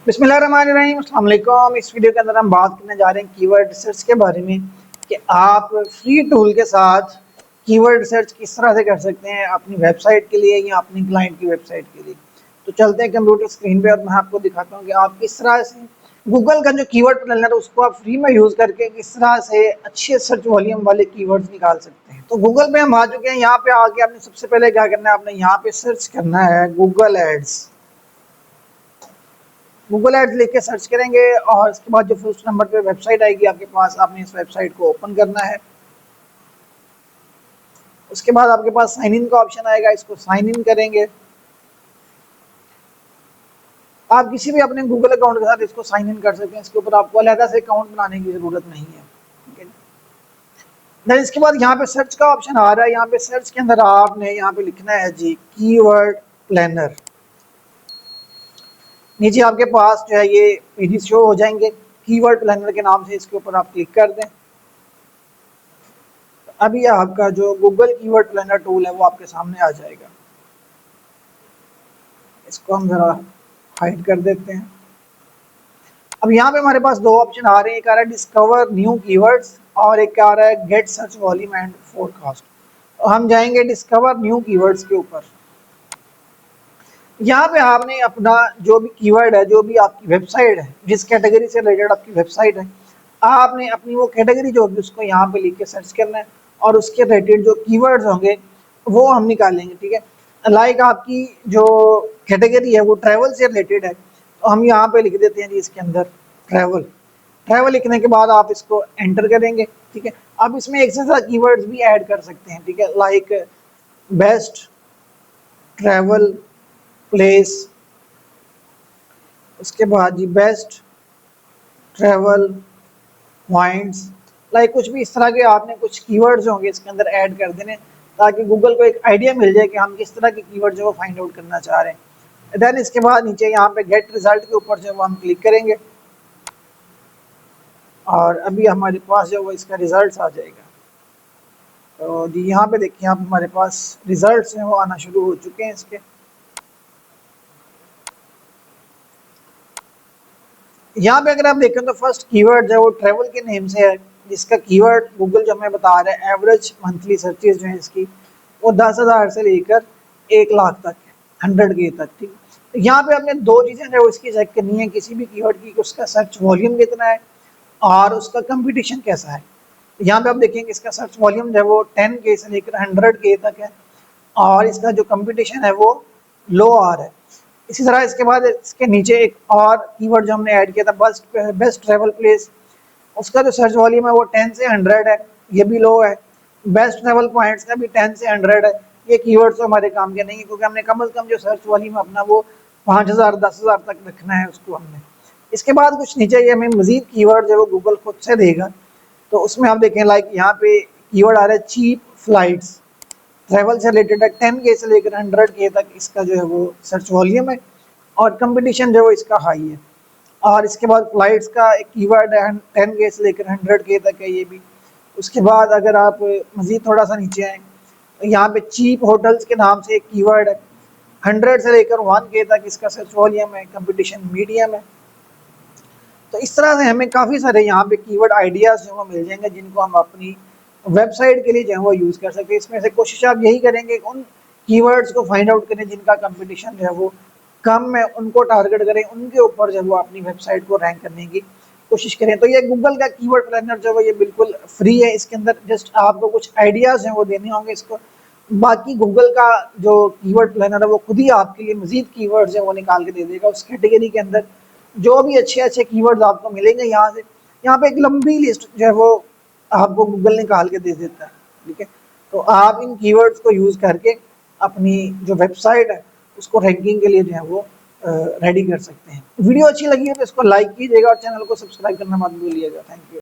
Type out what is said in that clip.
बिस्मिल्लाहिर्रहमानिर्रहीम, अस्सलाम वालेकुम। इस वीडियो के अंदर हम बात करने जा रहे हैं कीवर्ड रिसर्च के बारे में कि आप फ्री टूल के साथ कीवर्ड रिसर्च किस तरह से कर सकते हैं अपनी वेबसाइट के लिए या अपनी क्लाइंट की वेबसाइट के लिए। तो चलते हैं कंप्यूटर स्क्रीन पे और मैं आपको दिखाता हूँ कि आप किस तरह से गूगल का जो कीवर्ड प्लानर है उसको आप फ्री में यूज़ करके किस तरह से अच्छे सर्च वॉल्यूम वाले कीवर्ड्स निकाल सकते हैं। तो गूगल पे हम आ चुके हैं। यहाँ पे आके आपने सबसे पहले क्या करना है, आपने यहाँ पे सर्च करना है गूगल एड्स। गूगल एड्स लिख के सर्च करेंगे और इसके बाद जो फर्स्ट नंबर पे वेबसाइट आएगी आपके पास, आपने इस वेबसाइट को ओपन करना है। उसके बाद आपके पास साइन इन का ऑप्शन आएगा, इसको साइन इन करेंगे। आप किसी भी अपने गूगल अकाउंट के साथ इसको साइन इन कर सकते हैं। इसके ऊपर आपको अलग से अकाउंट बनाने की जरूरत नहीं है, ठीक है। देन इसके बाद यहाँ पे सर्च का ऑप्शन आ रहा है। यहाँ पे सर्च के अंदर आपने यहाँ पे लिखना है जी कीवर्ड प्लानर। नीचे आपके पास जो है ये पेजेस शो हो जाएंगे कीवर्ड प्लानर के नाम से, इसके ऊपर आप क्लिक कर दें। अभी आपका जो गूगल कीवर्ड प्लानर टूल है वो आपके सामने आ जाएगा। इसको हम जरा हाइड कर देते हैं। अब यहाँ पे हमारे पास दो ऑप्शन आ रहे हैं, एक आ रहा है डिस्कवर न्यू कीवर्ड्स और एक आ रहा है get search volume and forecast. तो हम जाएंगे डिस्कवर न्यू कीवर्ड्स के ऊपर। यहाँ पे आपने अपना जो भी कीवर्ड है, जो भी आपकी वेबसाइट है, जिस कैटेगरी से रिलेटेड आपकी वेबसाइट है, आपने अपनी वो कैटेगरी जो होगी उसको यहाँ पे लिख के सर्च करना है और उसके रिलेटेड जो कीवर्ड्स होंगे वो हम निकालेंगे, ठीक है। लाइक आपकी जो कैटेगरी है वो ट्रैवल से रिलेटेड है, तो हम यहाँ पे लिख देते हैं जी इसके अंदर ट्रैवल। ट्रैवल लिखने के बाद आप इसको एंटर करेंगे, ठीक है। आप इसमें एक से ज़्यादा कीवर्ड्स भी ऐड कर सकते हैं, ठीक है। लाइक बेस्ट ट्रैवल प्लेस, उसके बाद जी बेस्ट ट्रैवल पॉइंट्स, लाइक कुछ भी इस तरह के आपने कुछ कीवर्ड्स होंगे इसके अंदर ऐड कर देने, ताकि गूगल को एक आइडिया मिल जाए कि हम किस तरह के कीवर्ड जो वो फाइंड आउट करना चाह रहे हैं। देन इसके बाद नीचे यहाँ पे गेट रिजल्ट के ऊपर जो वो हम क्लिक करेंगे और अभी हमारे पास जो वो इसका रिजल्ट आ जाएगा। तो जी यहाँ पे देखिए आप, हमारे पास रिजल्ट हैं वो आना शुरू हो चुके हैं इसके। यहाँ पे अगर आप देखें तो फर्स्ट कीवर्ड जो है वो ट्रैवल के नेम से है, जिसका कीवर्ड गूगल जो हमें बता रहा है एवरेज मंथली सर्चेज जो है इसकी वो 10,000 से लेकर 1 लाख तक है, 100K तक, ठीक। तो यहाँ पे आपने दो चीज़ें जो इसकी चेक करनी है किसी भी कीवर्ड की, उसका सर्च वॉल्यूम कितना है और उसका कंपटीशन कैसा है। तो यहाँ पे आप देखेंगे इसका सर्च वॉल्यूम जो है वो 10K से लेकर 100K तक है और इसका जो कंपटीशन है वो लो आ रहा है। इसी तरह इसके बाद इसके नीचे एक और कीवर्ड जो हमने ऐड किया था बेस्ट ट्रैवल प्लेस, उसका जो सर्च वॉल्यूम है वो 10 से 100 है, ये भी लो है। बेस्ट ट्रैवल पॉइंट्स का भी 10 से 100 है। ये कीवर्ड्स तो हमारे काम के नहीं है, क्योंकि हमने कम से कम जो सर्च वॉल्यूम अपना वो 5,000 10,000 तक रखना है उसको हमने। इसके बाद कुछ नीचे ये हमें मजीद कीवर्ड जो वो गूगल खुद से देगा। तो उसमें आप देखें लाइक यहाँ पे कीवर्ड आ रहा है चीप फ्लाइट्स, ट्रैवल से रिलेटेड है, 10K से लेकर 100K तक इसका जो है वो सर्च वॉल्यूम है और कंपटीशन जो है वो इसका हाई है। और इसके बाद फ्लाइट्स का एक कीवर्ड है 10K से लेकर 100K तक है ये भी। उसके बाद अगर आप मज़ीद थोड़ा सा नीचे आएँ तो यहाँ पे चीप होटल्स के नाम से एक कीवर्ड है, 100 से लेकर 1K तक इसका सर्च वॉल्यूम है, कंपटीशन मीडियम है। तो इस तरह से हमें काफ़ी सारे यहाँ पे कीवर्ड आइडियाज़ जो मिल जाएंगे जिनको हम अपनी वेबसाइट के लिए जो है वो यूज़ कर सकते हैं। इसमें से कोशिश आप यही करेंगे उन कीवर्ड्स को फाइंड आउट करें जिनका कंपटीशन जो है वो कम है, उनको टारगेट करें, उनके ऊपर जो है वो अपनी वेबसाइट को रैंक करने की कोशिश करें। तो ये गूगल का कीवर्ड प्लानर जो है ये बिल्कुल फ्री है। इसके अंदर जस्ट आपको कुछ आइडियाज़ हैं वो देने होंगे इसको। बाकी गूगल का जो कीवर्ड प्लानर है वो खुद ही आपके लिए मजीद कीवर्ड्स हैं वो निकाल के दे देगा उस कैटेगरी के अंदर। जो भी अच्छे अच्छे कीवर्ड्स आपको मिलेंगे यहाँ से, यहाँ पे एक लंबी लिस्ट जो है वो आपको गूगल निकाल के दे देता है, ठीक है। तो आप इन कीवर्ड्स को यूज़ करके अपनी जो वेबसाइट है उसको रैंकिंग के लिए जो है वो रेडी कर सकते हैं। वीडियो अच्छी लगी है तो इसको लाइक कीजिएगा और चैनल को सब्सक्राइब करना मत भूलिएगा। Thank you.